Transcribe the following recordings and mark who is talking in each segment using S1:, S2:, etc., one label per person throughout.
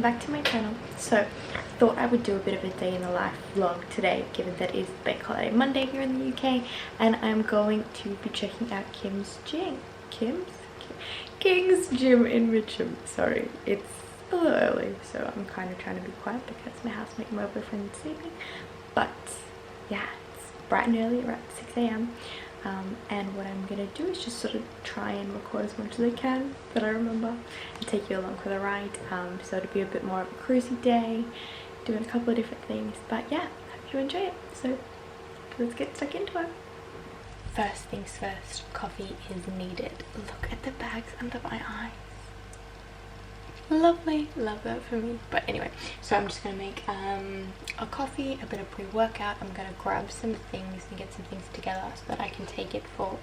S1: back to my channel. So thought I would do a bit of a day in the life vlog today, given that it is Bank Holiday Monday here in the UK, and I'm going to be checking out King's Gym in Mitcham. Sorry, it's a little early, so I'm kind of trying to be quiet because my housemate and my boyfriend is sleeping. But yeah, it's bright and early, around 6 a.m. And what I'm gonna do is just sort of try and record as much as I can that I remember and take you along for the ride. So it'll be a bit more of a cruisy day, doing a couple of different things. But yeah, hope you enjoy it. So let's get stuck into it. First things first, coffee is needed. Look at the bags under my eyes. Lovely, love that for me. But anyway, so I'm just gonna make a coffee, a bit of pre-workout. I'm gonna grab some things and get some things together so that I can take it for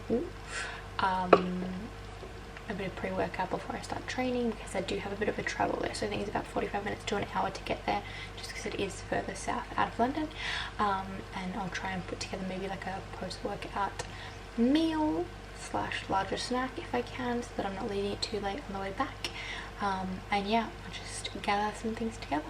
S1: a bit of pre-workout before I start training, because I do have a bit of a travel there. So I think it's about 45 minutes to an hour to get there, just because it is further south out of London. And I'll try and put together maybe like a post-workout meal / larger snack if I can, so that I'm not leaving it too late on the way back. And yeah, I'll just gather some things together.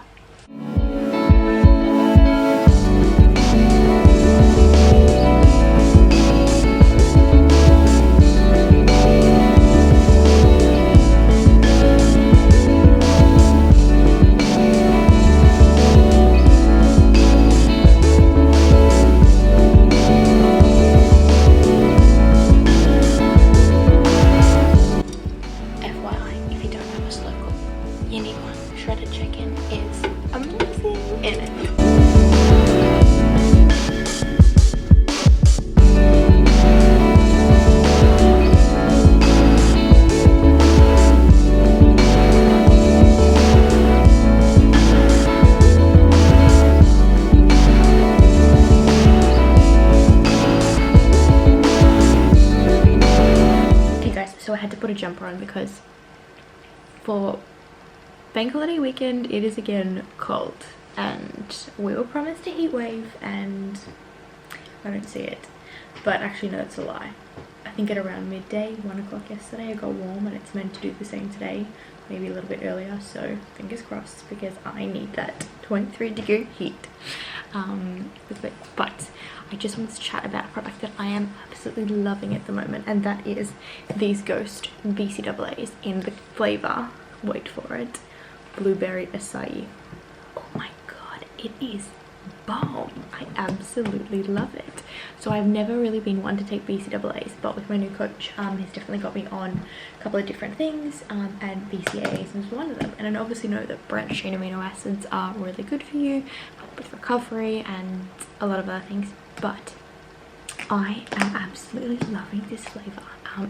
S1: So I had to put a jumper on because for Bank Holiday weekend it is again cold, and we were promised a heat wave and I don't see it. But actually no, that's a lie. I think at around midday, 1 o'clock yesterday, it got warm, and it's meant to do the same today, maybe a little bit earlier, so fingers crossed, because I need that 23-degree heat. But I just wanted to chat about a product that I am absolutely loving at the moment, and that is these Ghost BCAAs in the flavour, wait for it, blueberry acai. Oh my god, it is bomb. I absolutely love it. So I've never really been one to take BCAAs, but with my new coach, he's definitely got me on a couple of different things, and BCAAs is one of them. And I obviously know that branched chain amino acids are really good for you, help with recovery and a lot of other things, but I am absolutely loving this flavour.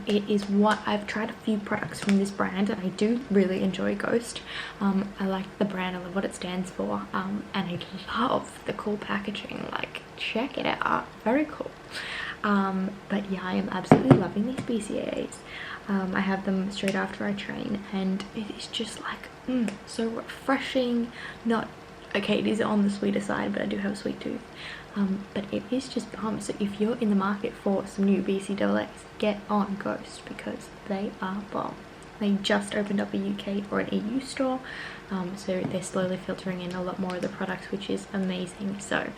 S1: It is what I've tried a few products from this brand, and I do really enjoy Ghost. I like the brand, I love what it stands for, and I love the cool packaging. Like, check it out, very cool. But yeah, I am absolutely loving these BCAAs. I have them straight after I train, and it is just like so refreshing. Not okay, it is on the sweeter side, but I do have a sweet tooth. But it is just bomb. So if you're in the market for some new BCAAs, get on Ghost, because they are bomb. They just opened up a UK or an EU store, so they're slowly filtering in a lot more of the products, which is amazing. So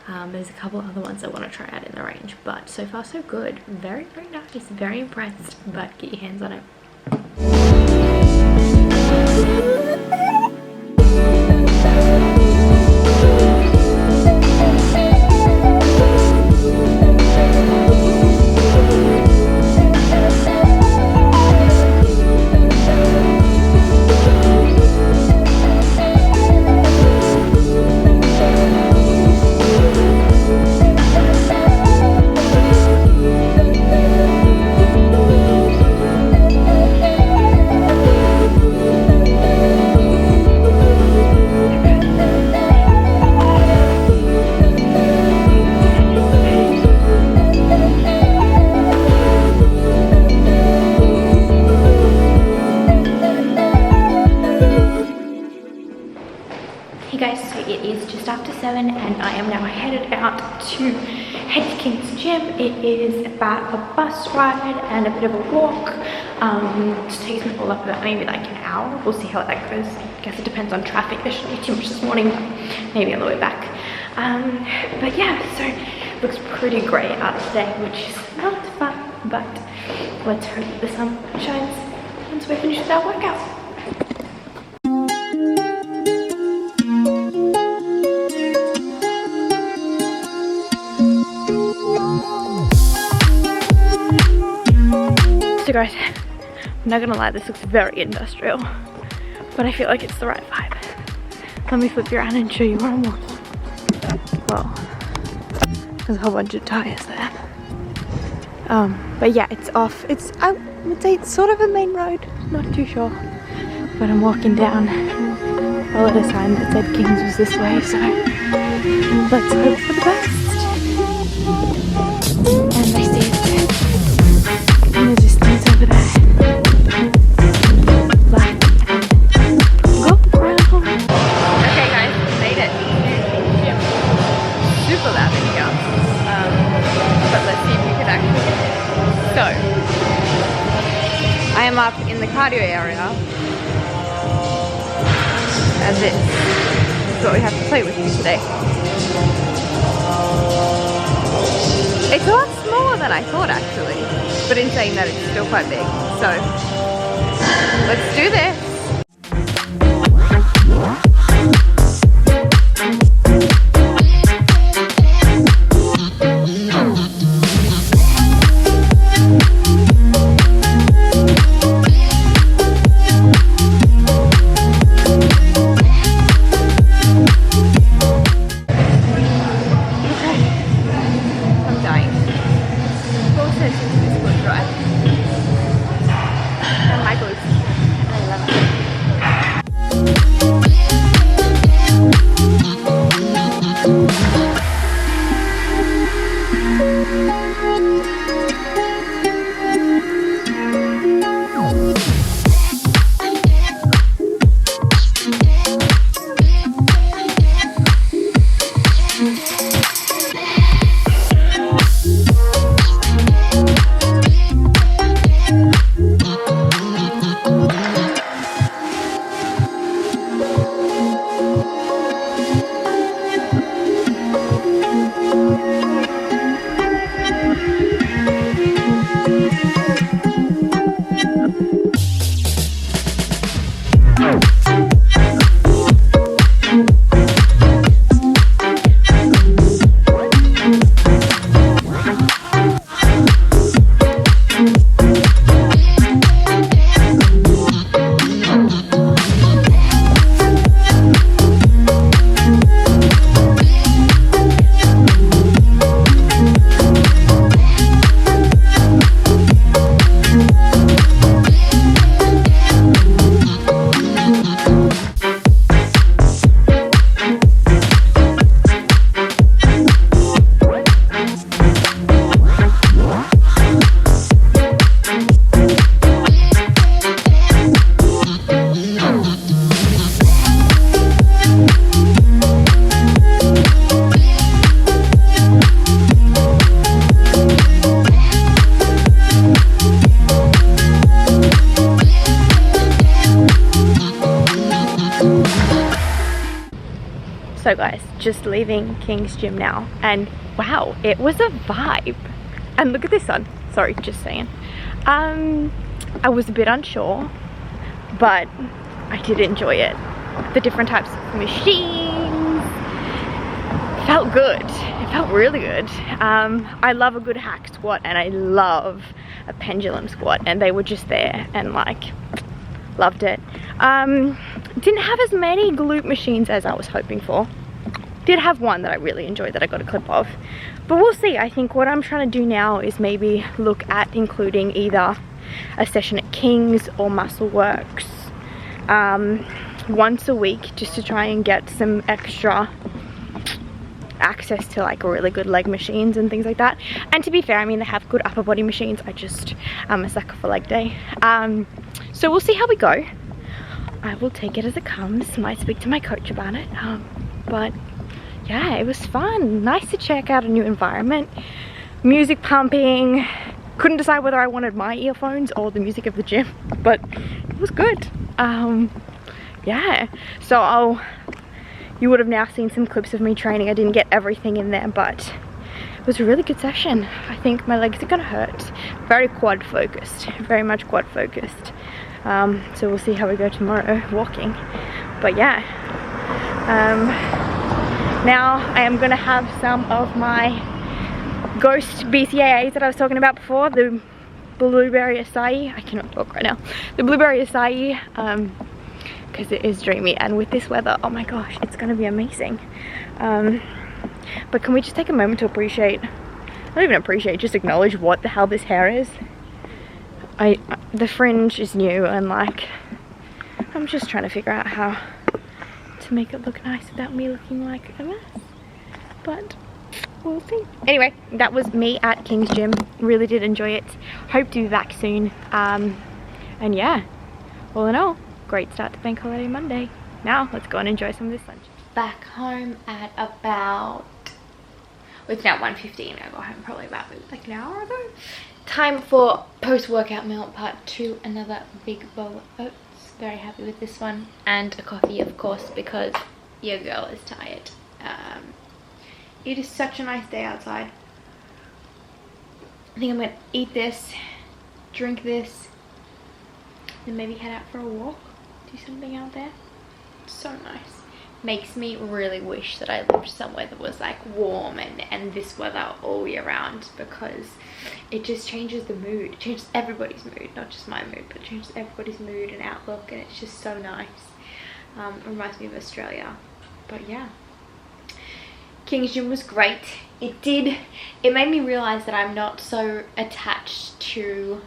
S1: there's a couple other ones I want to try out in the range, but so far so good. Very, very nice, very impressed, but get your hands on it. Hey guys, so it is just after 7 and I am now headed out to head to King's Gym. It is about a bus ride and a bit of a walk. It takes me all up about maybe like an hour. We'll see how that goes. I guess it depends on traffic. There shouldn't be too much this morning, but maybe on the way back. But yeah, so it looks pretty grey out today, which is not fun, but let's hope the sun shines once we're finished with our workout. So guys, I'm not gonna lie, this looks very industrial, but I feel like it's the right vibe. Let me flip you around and show you where I'm walking. Well, there's a whole bunch of tires there. But yeah, it's off. I would say it's sort of a main road, not too sure. But I'm walking down, followed a sign that said Kings was this way, so let's hope for the best. And I see it in the distance over there. Black and gold brown. Okay guys, made it. Super loud in here. But let's see if we can actually get it. So, I am up in the cardio area. And this is what we have to play with today. It's a lot smaller than I thought actually. But in saying that, it's still quite big. So, let's do this. So guys, just leaving King's Gym now, and wow, it was a vibe. And look at this sun. Sorry, just saying. I was a bit unsure, but I did enjoy it. The different types of machines felt good. It felt really good. I love a good hack squat, and I love a pendulum squat, and they were just there, and like, loved it. Didn't have as many glute machines as I was hoping for. Did have one that I really enjoyed that I got a clip of, but we'll see. I think what I'm trying to do now is maybe look at including either a session at King's or Muscle Works once a week, just to try and get some extra access to like really good leg machines and things like that. And to be fair, I mean, they have good upper body machines. I just am a sucker for leg day. So we'll see how we go. I will take it as it comes. Might speak to my coach about it, but yeah, it was fun. Nice to check out a new environment. Music pumping. Couldn't decide whether I wanted my earphones or the music of the gym, but it was good. Yeah, so you would have now seen some clips of me training. I didn't get everything in there, but it was a really good session. I think my legs are gonna hurt. Very quad focused, very much quad focused. So we'll see how we go tomorrow walking. But yeah, now I am gonna have some of my ghost BCAAs that I was talking about before, the blueberry acai. I cannot talk right now. The blueberry acai, because it is dreamy, and with this weather, oh my gosh, it's gonna be amazing. But can we just take a moment to appreciate, not even appreciate, just acknowledge what the hell this hair is. The fringe is new, and like, I'm just trying to figure out how to make it look nice without me looking like a mess, but we'll see. Anyway, that was me at King's Gym. Really did enjoy it. Hope to be back soon. And yeah, all in all, great start to Bank Holiday Monday. Now let's go and enjoy some of this lunch. Back home at about, well, it's now 1:15. I got home probably about like an hour ago. Time for post-workout meal part 2. Another big bowl of oats. Very happy with this one, and a coffee, of course, because your girl is tired. It is such a nice day outside. I think I'm gonna eat this, drink this, and maybe head out for a walk, do something out there. It's so nice. Makes me really wish that I lived somewhere that was like warm and this weather all year round, because it just changes the mood. It changes everybody's mood, not just my mood, but it changes everybody's mood and outlook, and it's just so nice. It reminds me of Australia. But yeah, King's Gym was great. It made me realize that I'm not so attached to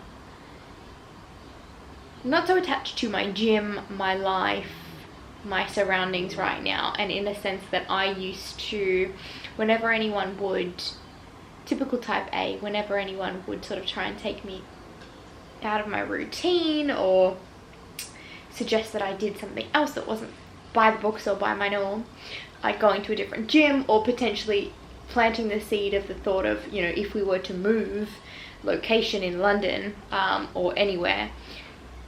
S1: my gym, my life, my surroundings right now, and in a sense that I used to, whenever anyone would, typical type A, whenever anyone would sort of try and take me out of my routine or suggest that I did something else that wasn't by the books or by my norm, like going to a different gym, or potentially planting the seed of the thought of, you know, if we were to move location in London or anywhere,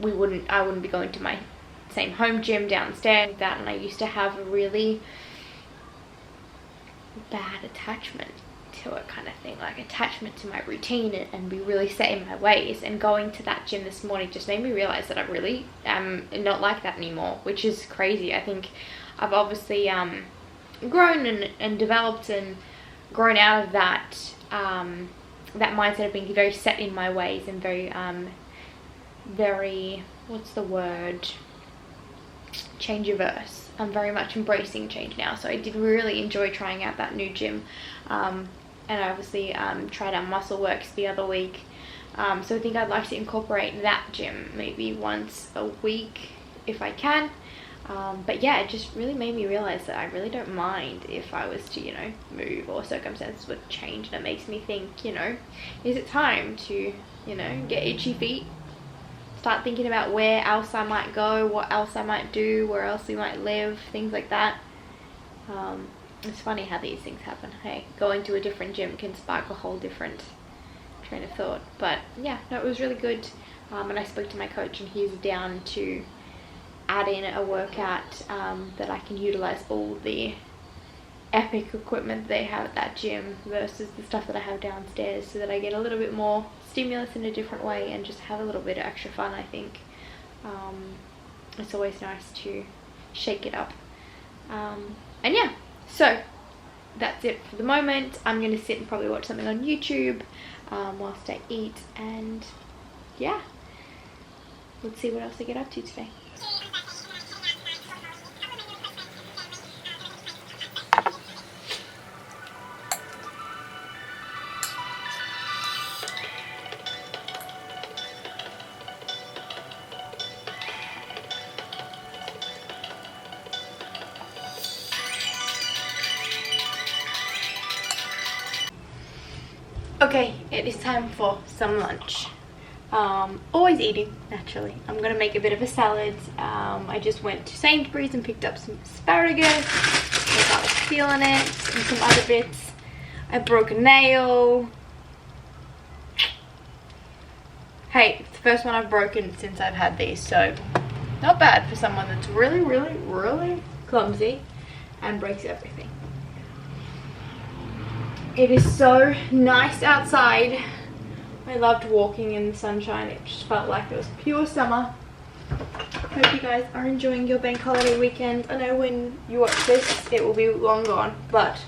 S1: I wouldn't be going to my same home gym downstairs, that, and I used to have a really bad attachment to it, kind of thing, like attachment to my routine, and be really set in my ways. And going to that gym this morning just made me realize that I really am not like that anymore, which is crazy. I think I've obviously grown and developed and grown out of that that mindset of being very set in my ways and very what's the word, change averse. I'm very much embracing change now, so I did really enjoy trying out that new gym, and I obviously tried out Muscle Works the other week, so I think I'd like to incorporate that gym maybe once a week if I can. But yeah, it just really made me realize that I really don't mind if I was to, you know, move or circumstances would change, and it makes me think, you know, is it time to, you know, get itchy feet? Start thinking about where else I might go, what else I might do, where else we might live, things like that. It's funny how these things happen. Hey, going to a different gym can spark a whole different train of thought. But yeah, no, it was really good. And I spoke to my coach, and he's down to add in a workout that I can utilize all the epic equipment they have at that gym versus the stuff that I have downstairs, so that I get a little bit more stimulus in a different way and just have a little bit of extra fun. I think it's always nice to shake it up. And yeah, so that's it for the moment. I'm gonna sit and probably watch something on YouTube whilst I eat, and yeah, let's see what else I get up to today. Okay, it is time for some lunch. Always eating, naturally. I'm gonna make a bit of a salad. I just went to Sainsbury's and picked up some asparagus because I was feeling it, and some other bits. I broke a nail. Hey, it's the first one I've broken since I've had these, so not bad for someone that's really, really, really clumsy and breaks everything. It is so nice outside. I loved walking in the sunshine. It just felt like it was pure summer. Hope you guys are enjoying your bank holiday weekend. I know when you watch this, it will be long gone, but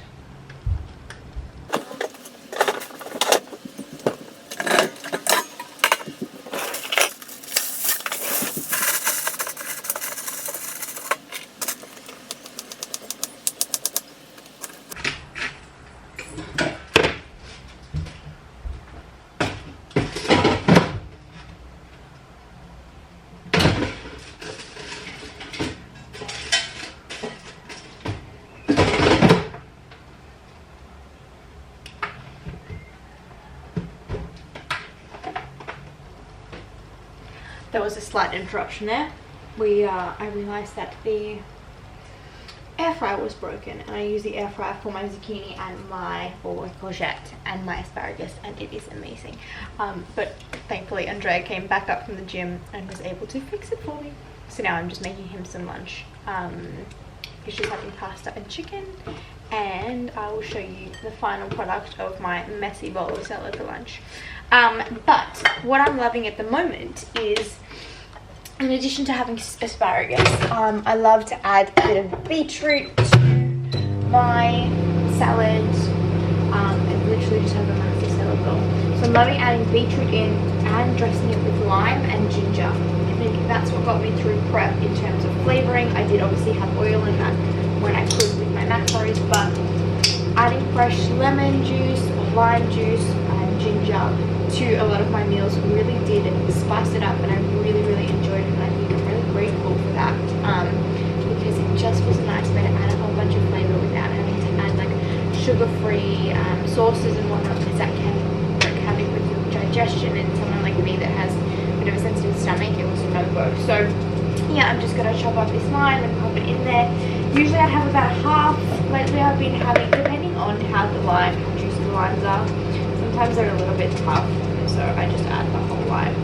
S1: there was a slight interruption there. I realised that the air fryer was broken, and I use the air fryer for my zucchini and my courgette and my asparagus, and it is amazing. But thankfully Andrea came back up from the gym and was able to fix it for me. So now I'm just making him some lunch. He's just having pasta and chicken, and I will show you the final product of my messy bowl of salad for lunch. But what I'm loving at the moment is, in addition to having asparagus, I love to add a bit of beetroot to my salad, and literally just have a massive salad bowl. So I'm loving adding beetroot in and dressing it with lime and ginger. I think that's what got me through prep in terms of flavouring. I did obviously have oil in that when I cooked with my macros, but adding fresh lemon juice or lime juice and ginger to a lot of my meals really did spice it up, and I really, really enjoyed it, and I think I'm really grateful for that, because it just was a nice way to add a whole bunch of flavour without having to add like sugar-free sauces and whatnot, because that can wreak havoc with your digestion, and someone like me that has a bit of a sensitive stomach, it was a no-go. So yeah, I'm just going to chop up this lime and pop it in there. Usually I have about a half. Lately I've been having, depending on how juicy the limes are, sometimes they're a little bit tough, so I just add the whole lime.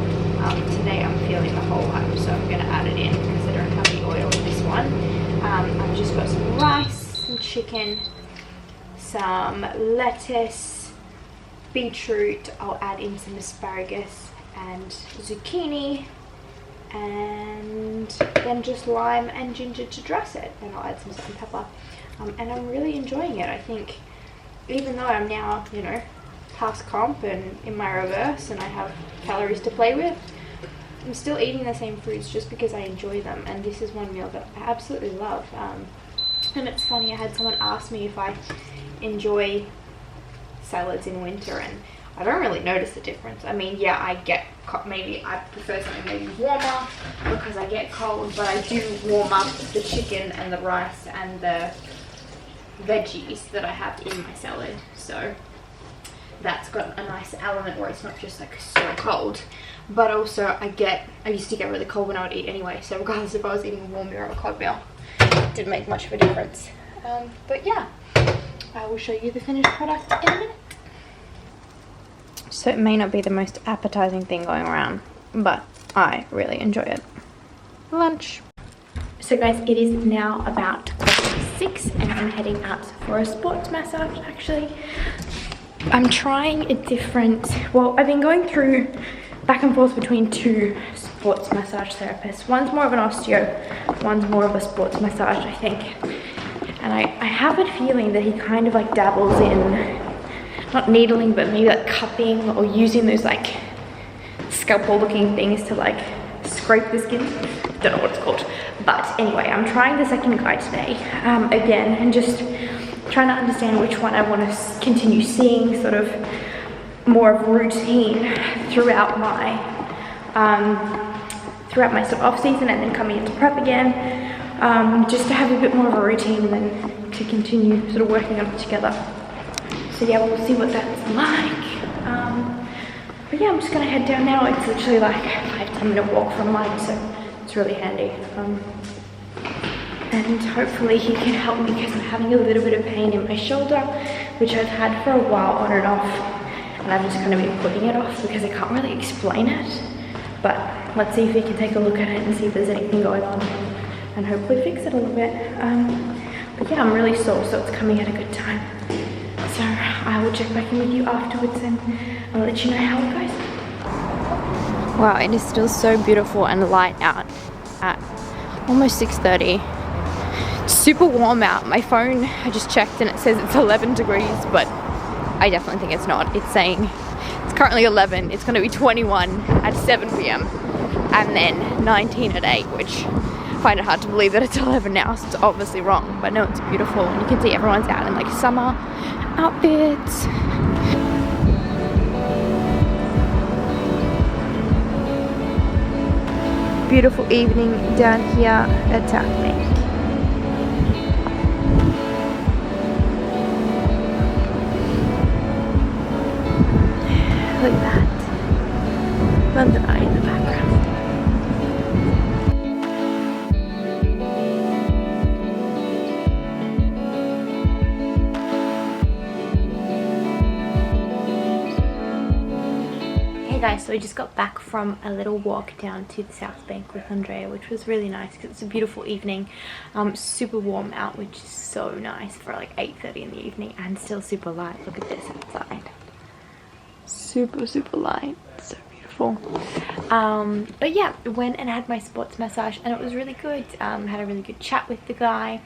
S1: Today I'm feeling the whole lime, so I'm going to add it in because I don't have the oil in this one. I've just got some rice, some chicken, some lettuce, beetroot. I'll add in some asparagus and zucchini, and then just lime and ginger to dress it, and I'll add some salt and pepper. And I'm really enjoying it. I think even though I'm now, you know, past comp and in my reverse and I have calories to play with, I'm still eating the same foods just because I enjoy them, and this is one meal that I absolutely love. And it's funny, I had someone ask me if I enjoy salads in winter, and I don't really notice the difference. I mean, yeah, I get, maybe I prefer something maybe warmer because I get cold, but I do warm up the chicken and the rice and the veggies that I have in my salad. So that's got a nice element where it's not just like so cold, but also I used to get really cold when I would eat anyway, so regardless if I was eating a warm meal or a cold meal, it didn't make much of a difference. But yeah, I will show you the finished product in a minute. So it may not be the most appetizing thing going around, but I really enjoy it. Lunch. So guys, it is now about 6 and I'm heading out for a sports massage actually. I'm trying a different, well, I've been going through back and forth between 2 sports massage therapists. One's more of an osteo, one's more of a sports massage, I think. And I have a feeling that he kind of like dabbles in, not needling, but maybe like cupping or using those like scalpel looking things to like scrape the skin. Don't know what it's called. But anyway, I'm trying the second guy today, again, and just trying to understand which one I want to continue seeing, sort of more of routine throughout my sort of off season and then coming into prep again, just to have a bit more of a routine and then to continue sort of working on it together. So yeah, we'll see what that's like. But yeah, I'm just gonna head down now. It's literally like a 5-10 minute walk from mine, so it's really handy. And hopefully he can help me because I'm having a little bit of pain in my shoulder, which I've had for a while on and off. And I've just kind of been putting it off because I can't really explain it. But let's see if he can take a look at it and see if there's anything going on and hopefully fix it a little bit. But yeah, I'm really sore, so it's coming at a good time. So I will check back in with you afterwards and I'll let you know how it goes. Wow, it is still so beautiful and light out at almost 6:30. Super warm out. My phone, I just checked and it says it's 11 degrees, but I definitely think it's not. It's saying it's currently 11. It's going to be 21 at 7 p.m. and then 19 at 8, which I find it hard to believe that it's 11 now, so it's obviously wrong. But no, it's beautiful, and you can see everyone's out in like summer outfits. Beautiful evening down here at South Bank. Look at that. London Eye in the background. Hey guys, so I just got back from a little walk down to the South Bank with Andrea, which was really nice because it's a beautiful evening. Super warm out, which is so nice for like 8:30 in the evening, and still super light. Look at this outside. Super light, so beautiful. But yeah, went and had my sports massage and it was really good. Had a really good chat with the guy,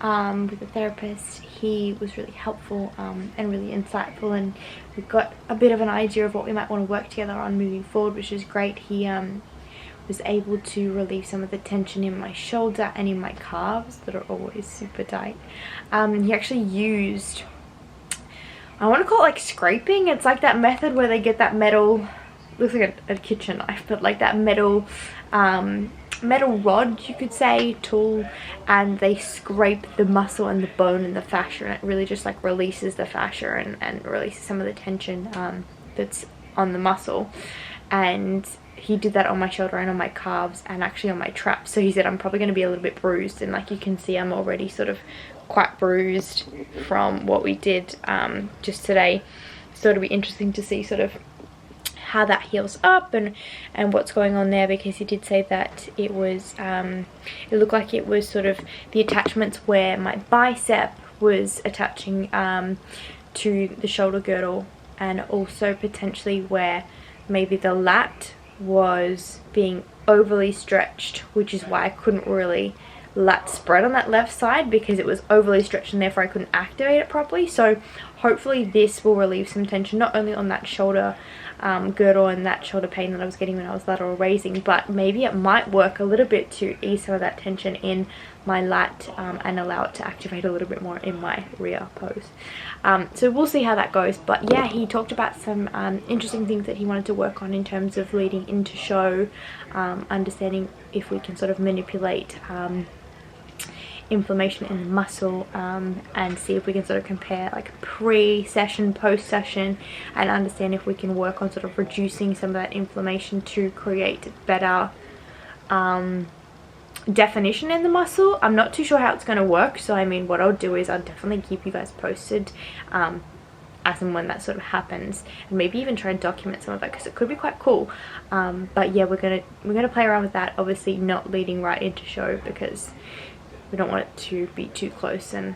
S1: with the therapist. He was really helpful and really insightful, and we got a bit of an idea of what we might want to work together on moving forward, which is great. He was able to relieve some of the tension in my shoulder and in my calves that are always super tight. He actually used, I want to call it like scraping. It's like that method where they get that metal, looks like a kitchen knife, but like that metal metal rod, you could say, tool, and they scrape the muscle and the bone and the fascia, and it really just like releases the fascia and releases some of the tension that's on the muscle. And he did that on my shoulder and on my calves and actually on my traps. So he said I'm probably going to be a little bit bruised, and like you can see I'm already sort of quite bruised from what we did just today. So it'll be interesting to see sort of how that heals up and what's going on there, because he did say that it was it looked like it was sort of the attachments where my bicep was attaching to the shoulder girdle, and also potentially where maybe the lat was being overly stretched, which is why I couldn't really lat spread on that left side, because it was overly stretched and therefore I couldn't activate it properly. So hopefully this will relieve some tension, not only on that shoulder girdle and that shoulder pain that I was getting when I was lateral raising, but maybe it might work a little bit to ease some of that tension in my lat and allow it to activate a little bit more in my rear pose. So we'll see how that goes. But yeah, he talked about some interesting things that he wanted to work on in terms of leading into show, understanding if we can sort of manipulate inflammation in the muscle, and see if we can sort of compare like pre-session, post-session, and understand if we can work on sort of reducing some of that inflammation to create better definition in the muscle. I'm not too sure how it's going to work, so I mean what I'll do is I'll definitely keep you guys posted as and when that sort of happens, and maybe even try and document some of it because it could be quite cool. But yeah, we're gonna play around with that, obviously not leading right into show because we don't want it to be too close and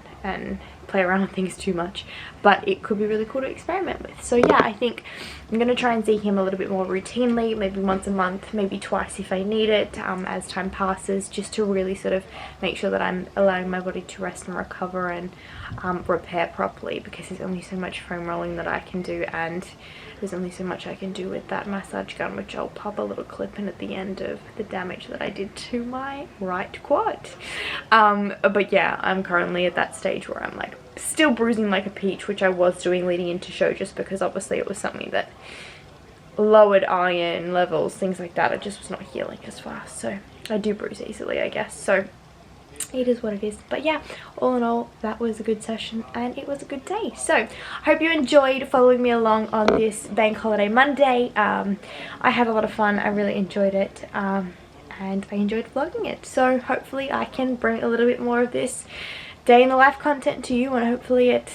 S1: play around with things too much, but it could be really cool to experiment with. So yeah, I think I'm going to try and see him a little bit more routinely, maybe once a month, maybe twice if I need it, as time passes, just to really sort of make sure that I'm allowing my body to rest and recover and repair properly, because there's only so much foam rolling that I can do, and there's only so much I can do with that massage gun, which I'll pop a little clip in at the end of the damage that I did to my right quad. But yeah, I'm currently at that stage where I'm like still bruising like a peach, which I was doing leading into show, just because obviously it was something that lowered iron levels, things like that. It just was not healing as fast, so I do bruise easily, I guess. So it is what it is. But yeah, all in all, that was a good session and it was a good day. So I hope you enjoyed following me along on this bank holiday Monday. I had a lot of fun. I really enjoyed it, and I enjoyed vlogging it. So hopefully I can bring a little bit more of this day in the life content to you, and hopefully it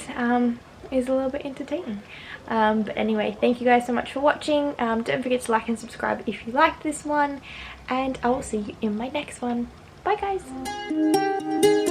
S1: is a little bit entertaining. But anyway, thank you guys so much for watching. Don't forget to like and subscribe if you liked this one, and I will see you in my next one. Bye guys!